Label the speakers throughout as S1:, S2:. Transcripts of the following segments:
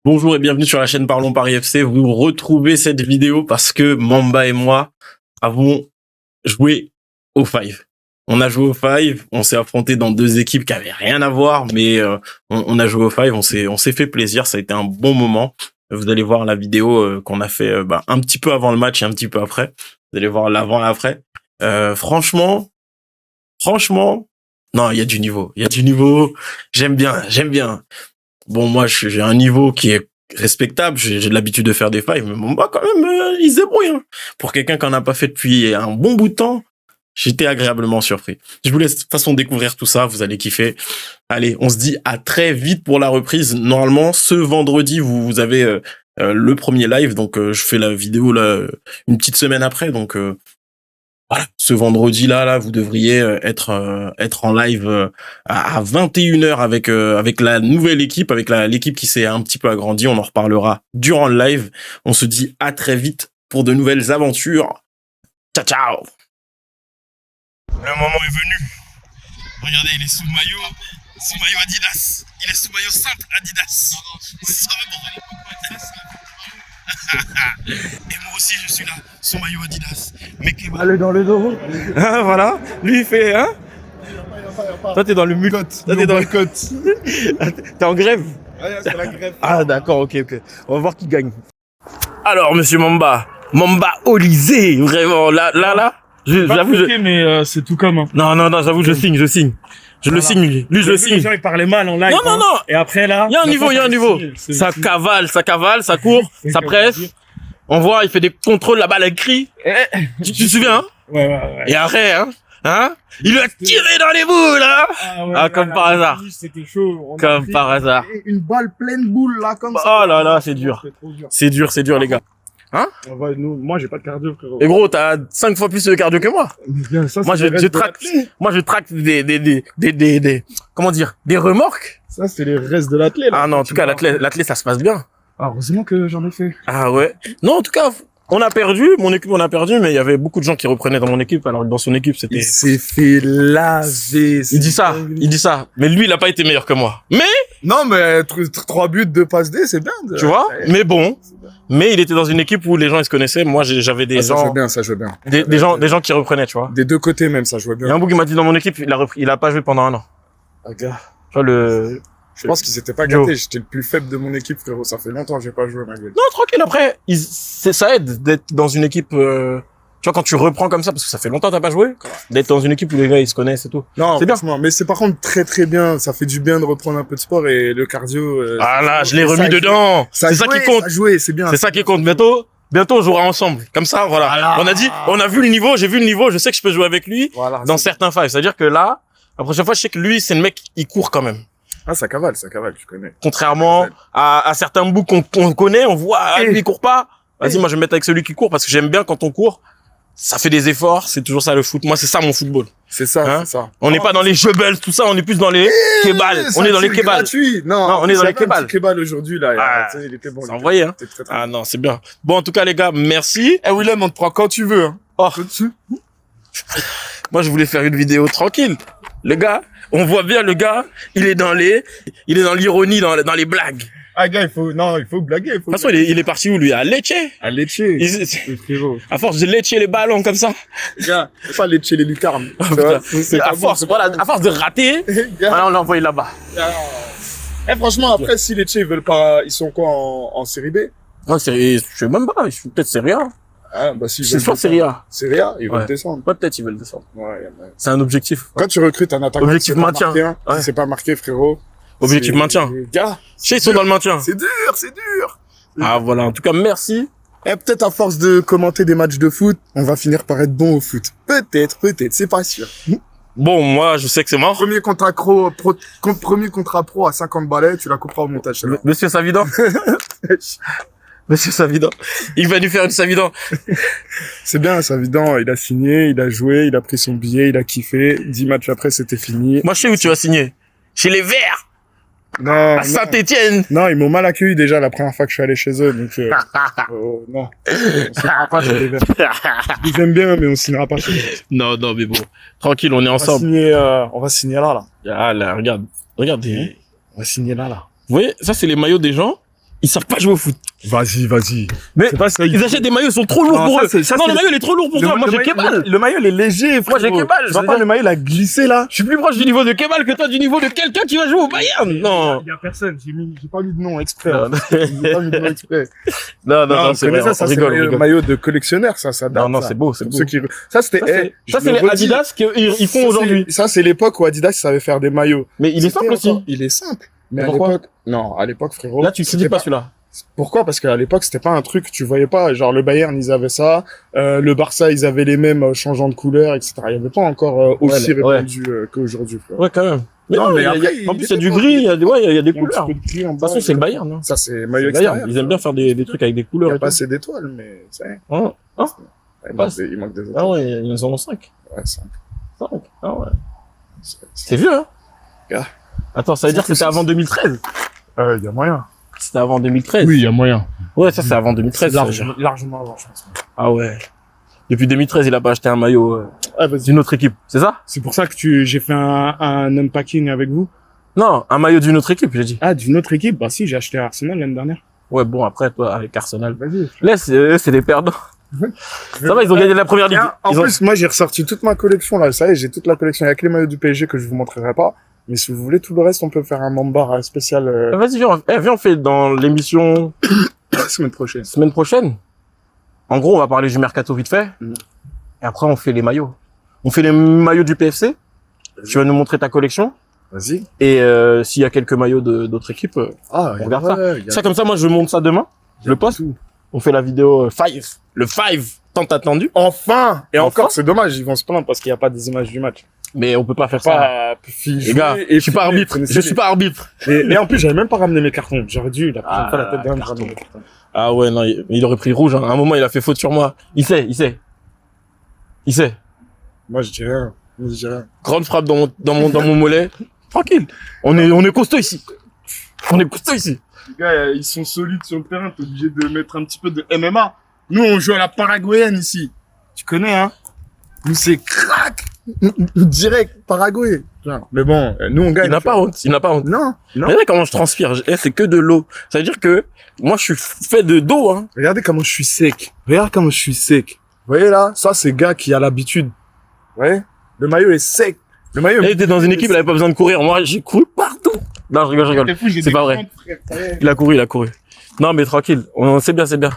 S1: Bonjour et bienvenue sur la chaîne Parlons Paris FC. Vous retrouvez cette vidéo parce que Mamba et moi avons joué au Five. On a joué au Five, on s'est affronté dans deux équipes qui avaient rien à voir, mais on a joué au Five, on s'est fait plaisir, ça a été un bon moment. Vous allez voir la vidéo qu'on a fait un petit peu avant le match et un petit peu après. Vous allez voir l'avant et l'après. Franchement, non, il y a du niveau. J'aime bien. Bon, moi, j'ai un niveau qui est respectable. J'ai de l'habitude de faire des fives, mais bon, bah, quand même, il se débrouille, hein. Pour quelqu'un qui en a pas fait depuis un bon bout de temps, j'étais agréablement surpris. Je vous laisse de toute façon découvrir tout ça. Vous allez kiffer. Allez, on se dit à très vite pour la reprise. Normalement, ce vendredi, vous avez le premier live. Donc, je fais la vidéo là une petite semaine après. Donc, voilà, ce vendredi-là, vous devriez être en live à 21h avec la nouvelle équipe, avec l'équipe qui s'est un petit peu agrandie. On en reparlera durant le live. On se dit à très vite pour de nouvelles aventures. Ciao, ciao. Le moment est venu. Regardez, il est sous maillot Adidas. Il est sous maillot simple Adidas. Sobre. Et moi aussi je suis là, son maillot Adidas.
S2: Allez dans le dos.
S1: Ah, voilà, lui il fait, hein. Toi t'es dans le mulot. Toi t'es dans le côte. T'es en grève.
S2: Ouais, c'est la grève.
S1: Ah d'accord, ok. On va voir qui gagne. Alors monsieur Mamba Olysée, vraiment, là. J'avoue,
S2: mais c'est tout comme. Hein.
S1: Non, j'avoue, je signe. Je le signe, lui je le signe.
S2: Les gens ils parlaient mal en live.
S1: Non.
S2: Et après là.
S1: Il y a un niveau. Ça cavale, ça court, ça presse. On voit, il fait des contrôles, la balle elle crie. Tu te souviens, hein?
S2: Ouais.
S1: Et après, hein? Il lui a tiré dans les boules, hein?
S2: Ah,
S1: comme par hasard.
S2: C'était chaud.
S1: Comme par hasard.
S2: Une balle pleine boule là, comme ça.
S1: Oh là, c'est dur. C'est dur, les gars. Hein?
S2: Moi, j'ai pas de cardio, frérot.
S1: Et gros, t'as 5 fois plus de cardio que moi.
S2: Ça,
S1: Moi, je tracte des comment dire, des remorques.
S2: Ça, c'est les restes de l'athlète.
S1: Ah non, en tout cas, l'athlète, ça se passe bien.
S2: Ah, heureusement que j'en ai fait.
S1: Ah ouais. Non, en tout cas, on a perdu, mon équipe, mais il y avait beaucoup de gens qui reprenaient dans mon équipe, alors que dans son équipe, c'était...
S2: Il s'est fait laver.
S1: Il dit ça. Mais lui, il a pas été meilleur que moi. Mais...
S2: Non, mais 3 buts, 2 passes D, c'est bien.
S1: Tu vois? Mais bon. Mais il était dans une équipe où les gens, ils se connaissaient. Moi, j'avais des gens...
S2: Ça jouait bien.
S1: Des gens qui reprenaient, tu vois.
S2: Des deux côtés même, ça jouait
S1: Il y
S2: bien.
S1: a un bout qui m'a dit dans mon équipe, il a pas joué pendant un an.
S2: Ah, gars.
S1: Tu vois,
S2: Je pense qu'ils s'étaient pas gâtés. J'étais le plus faible de mon équipe, frérot. Ça fait longtemps que j'ai pas joué, ma gueule.
S1: Non, tranquille. Après, ça aide d'être dans une équipe, tu vois, quand tu reprends comme ça, parce que ça fait longtemps que t'as pas joué, d'être dans une équipe où les gars, ils se connaissent et tout.
S2: Non,
S1: c'est bien.
S2: Mais c'est par contre très très bien. Ça fait du bien de reprendre un peu de sport et le cardio.
S1: Ah là, je l'ai remis dedans. C'est ça qui compte.
S2: C'est bien.
S1: C'est ça qui compte. Bientôt, on jouera ensemble. Comme ça, voilà. On a vu le niveau, j'ai vu le niveau, je sais que je peux jouer avec lui dans certains fives. C'est-à-dire que là, la prochaine fois, je sais que lui, c'est le mec, il court quand même.
S2: Ah, ça cavale, je connais.
S1: Contrairement à certains bouts qu'on connaît, on voit, lui, il court pas. Vas-y, moi, je vais me mettre avec celui qui court parce que j'aime bien quand on court. Ça fait des efforts, c'est toujours ça le foot. Moi, c'est ça mon football.
S2: C'est ça, c'est ça.
S1: On n'est pas dans les jebels, tout ça, on est plus dans les kebals. On est dans les kebals.
S2: Non,
S1: on est dans les kebals.
S2: Kebal aujourd'hui, là. Il était bon.
S1: C'est envoyé, hein. Ah non, c'est bien. Bon, en tout cas, les gars, merci.
S2: Eh, Willem, on te prend quand tu veux, hein.
S1: Oh. Moi, je voulais faire une vidéo tranquille. Les gars, on voit bien le gars, il est dans l'ironie, dans les blagues.
S2: Ah, gars, il faut blaguer. De
S1: toute façon, il est parti où, lui? À Lecce?
S2: À Lecce.
S1: À force de Lecce les ballons comme ça.
S2: Gars, faut pas Lecce les lucarnes.
S1: À force de rater, on l'a envoyé là-bas.
S2: Eh, franchement, après, si Lecce, ils veulent pas, ils sont quoi, en série B?
S1: Non, je sais même pas, ils sont peut-être Serie A.
S2: Ah, bah, si
S1: c'est soit Serie A.
S2: Serie A, ils veulent descendre.
S1: Ouais, peut-être ils veulent descendre.
S2: Ouais.
S1: C'est un objectif.
S2: Quand tu recrutes un attaquant,
S1: objectif maintien.
S2: Si c'est pas marqué, frérot.
S1: Objectif maintien.
S2: Gars.
S1: Ils sont dans le maintien.
S2: C'est dur.
S1: Ah, voilà. En tout cas, merci.
S2: Et peut-être à force de commenter des matchs de foot, on va finir par être bon au foot. Peut-être, c'est pas sûr.
S1: Bon, moi, je sais que c'est mort.
S2: Premier contrat pro à 50 balais, tu la couperas au montage.
S1: Monsieur Savidan. Monsieur Savidan. Il va nous faire une Savidan.
S2: C'est bien, Savidan, il a signé, il a joué, il a pris son billet, il a kiffé. 10 matchs après, c'était fini.
S1: Moi, je sais où tu vas signer. Chez les Verts.
S2: Non.
S1: À Saint-Étienne.
S2: Non, ils m'ont mal accueilli déjà la première fois que je suis allé chez eux, donc, non. On signera pas chez les Verts. Ils aiment bien, mais on signera pas chez eux.
S1: Non, mais bon. Tranquille, on est ensemble.
S2: On va signer là.
S1: Ah, là, regarde. Regardez.
S2: On va signer là.
S1: Vous voyez, ça, c'est les maillots des gens. Ils savent pas jouer au foot.
S2: Vas-y.
S1: Mais
S2: C'est pas ça,
S1: ils achètent des maillots, ils sont trop lourds
S2: Non,
S1: pour
S2: ça,
S1: eux.
S2: c'est- ça,
S1: Non,
S2: c'est-
S1: le maillot, il est trop lourd pour toi. Moi, j'ai Kebal.
S2: Le maillot, il est léger, frérot.
S1: Moi, j'ai Kebal.
S2: Tu vois pas, le maillot, il a glissé, là?
S1: Je suis plus proche du niveau de Kebal que toi du niveau de quelqu'un qui va jouer au Bayern. Non.
S2: Il y a personne. J'ai pas mis de nom exprès.
S1: Non,
S2: hein. J'ai pas mis de nom exprès.
S1: non, c'est vrai.
S2: ça,
S1: On
S2: c'est
S1: rigole, on rigole.
S2: maillot de collectionneur, ça date.
S1: Non,
S2: ça.
S1: c'est beau, c'est
S2: Pour
S1: beau.
S2: ceux qui- Ça, c'était,
S1: Ça, c'est les Adidas qu'ils font aujourd'hui.
S2: Ça, c'est l'époque où Adidas savait faire des maillots.
S1: Mais il est
S2: C'était
S1: simple aussi.
S2: encore- Il est simple. Mais à
S1: Pourquoi
S2: l'époque, non, à l'époque, frérot.
S1: Là, tu
S2: c'était
S1: critiques pas celui-là.
S2: Pourquoi? Parce qu'à l'époque, c'était pas un truc, tu voyais pas, genre, le Bayern, ils avaient ça, le Barça, ils avaient les mêmes, changeant de couleur, etc. Il y avait pas encore, aussi
S1: Ouais.
S2: répandu, qu'aujourd'hui, frérot.
S1: Ouais, quand même. Mais
S2: Non,
S1: non,
S2: mais
S1: il y a-
S2: après,
S1: en plus, il y a
S2: il
S1: du
S2: était
S1: gris, il y a des, ouais, il y a des
S2: Il y a un
S1: couleurs.
S2: petit
S1: De
S2: peu de gris en
S1: toute
S2: bas,
S1: façon, c'est le Bayern, hein.
S2: Ça, c'est
S1: C'est
S2: maillot
S1: le Bayern.
S2: extérieur.
S1: Ils aiment bien faire des trucs avec des
S2: Il y
S1: couleurs
S2: a
S1: et
S2: pas
S1: tout.
S2: assez d'étoiles, mais, c'est,
S1: Hein? Hein?
S2: il manque des étoiles.
S1: Ah ouais, ils en ont 5.
S2: Ouais, ça.
S1: 5. Ah ouais.
S2: C'est-
S1: C'est vieux, hein?
S2: Gars.
S1: Attends, ça veut dire que c'était avant 2013.
S2: il y a moyen.
S1: C'était avant 2013.
S2: Oui, il y a moyen.
S1: Ouais, ça, c'est avant 2013. ça veut dire.
S2: Largement avant, je pense.
S1: Ah ouais. Depuis 2013, il a pas acheté un maillot
S2: Ah, vas-y.
S1: d'une autre équipe. C'est ça?
S2: C'est pour ça que j'ai fait un unpacking avec vous.
S1: Non, un maillot d'une autre équipe, j'ai dit.
S2: Ah, d'une autre équipe? Bah si, j'ai acheté à Arsenal l'année dernière.
S1: Ouais, bon, après, toi, avec Arsenal.
S2: Vas-y.
S1: Laisse, c'est des perdants. Ça va, ils ont gagné la première ligue.
S2: En
S1: Ils ont-
S2: plus, moi, j'ai ressorti toute ma collection, là. Ça y est, j'ai toute la collection. Il y a que les maillots du PSG que je vous montrerai pas. Mais si vous voulez tout le reste, on peut faire un membar spécial,
S1: Vas-y, viens, on fait dans l'émission
S2: la semaine prochaine.
S1: semaine prochaine. En gros, on va parler du mercato vite fait.
S2: Mm.
S1: Et après, on fait les maillots. On fait les maillots du PFC. Tu vas nous montrer ta collection.
S2: Vas-y.
S1: Et s'il y a quelques maillots d'autres équipes,
S2: Ah,
S1: on regarde ça. Ça, comme ça, moi, je monte ça demain. Je le poste. On fait la vidéo 5. Le 5, tant attendu.
S2: Enfin! Et
S1: Enfin.
S2: encore, c'est dommage, ils vont se plaindre parce qu'il n'y a pas des images du match.
S1: Mais on peut pas faire ça.
S2: Pas,
S1: Les gars, je suis pas arbitre. Je suis pas arbitre.
S2: Et en plus, j'avais même pas ramené mes cartons. J'aurais dû, la prochaine fois, la tête d'un
S1: carton. Ah ouais, non, il aurait pris rouge. Hein. À un moment, il a fait faute sur moi. Il sait.
S2: Moi, je dis rien. Moi, je dis rien.
S1: Grande frappe dans mon mollet. Tranquille. On est costaud ici. On est costaud ici.
S2: Les gars, ils sont solides sur le terrain. T'es obligé de mettre un petit peu de MMA. Nous, on joue à la paraguayenne ici. Tu connais, hein? Nous, c'est crack. Direct, Paraguay. Mais bon, nous, on gagne.
S1: Il n'a pas honte.
S2: Non.
S1: Regardez comment je transpire. C'est que de l'eau. Ça veut dire que moi, je suis fait d'eau, hein.
S2: Regardez comment je suis sec. Regarde comment je suis sec. Vous voyez là? Ça, c'est gars qui a l'habitude. Vous voyez? Le maillot est sec. Le maillot
S1: Il était dans une équipe, il avait pas besoin de courir. Moi, j'ai couru partout. Non, je rigole. C'est pas vrai. Il a couru. Non, mais tranquille. C'est bien.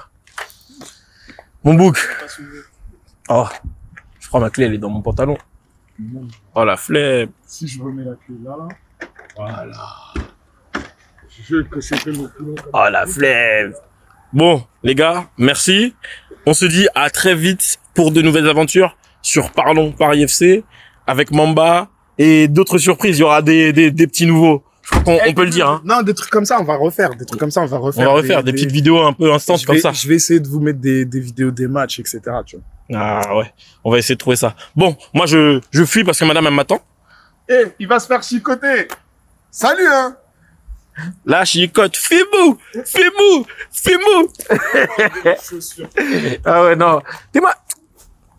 S1: Mon bouc. Oh. Je crois ma clé, elle est dans mon pantalon. Oh, la flemme.
S2: Si je remets la clé là. Voilà. Je veux que c'était mon boulot.
S1: Oh, la flemme. Bon, les gars, merci. On se dit à très vite pour de nouvelles aventures sur Parlons Paris FC avec Mamba et d'autres surprises. Il y aura des petits nouveaux. Je crois qu'on peut le dire, hein.
S2: Non, des trucs comme ça, on va refaire. Des trucs comme ça, on va refaire.
S1: On va refaire des petites vidéos un peu instantes comme ça.
S2: Je vais essayer de vous mettre des vidéos des matchs, etc. Tu vois.
S1: Ah ouais, on va essayer de trouver ça. Bon, moi je fuis parce que madame elle m'attend.
S2: Il va se faire chicoter. Salut, hein.
S1: Là, chicote, fais-mou. Ah ouais, non. Dis-moi,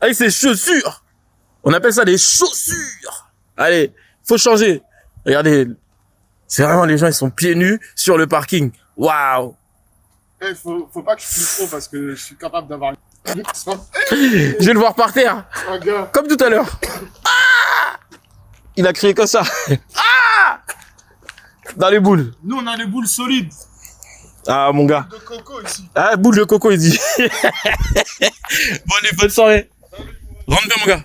S1: avec ces chaussures, on appelle ça des chaussures. Allez, faut changer. Regardez, c'est vraiment les gens, ils sont pieds nus sur le parking. Waouh.
S2: Faut pas que je fume trop parce que je suis capable d'avoir
S1: Je vais le voir par terre,
S2: un gars.
S1: comme tout à l'heure. Ah, il a crié comme ça. Ah, dans les boules.
S2: Nous, on a les boules solides.
S1: Ah, mon gars.
S2: De coco ici.
S1: Ah, boule de coco, il dit. Bon, allez, bonne soirée. Rentre bien, mon gars.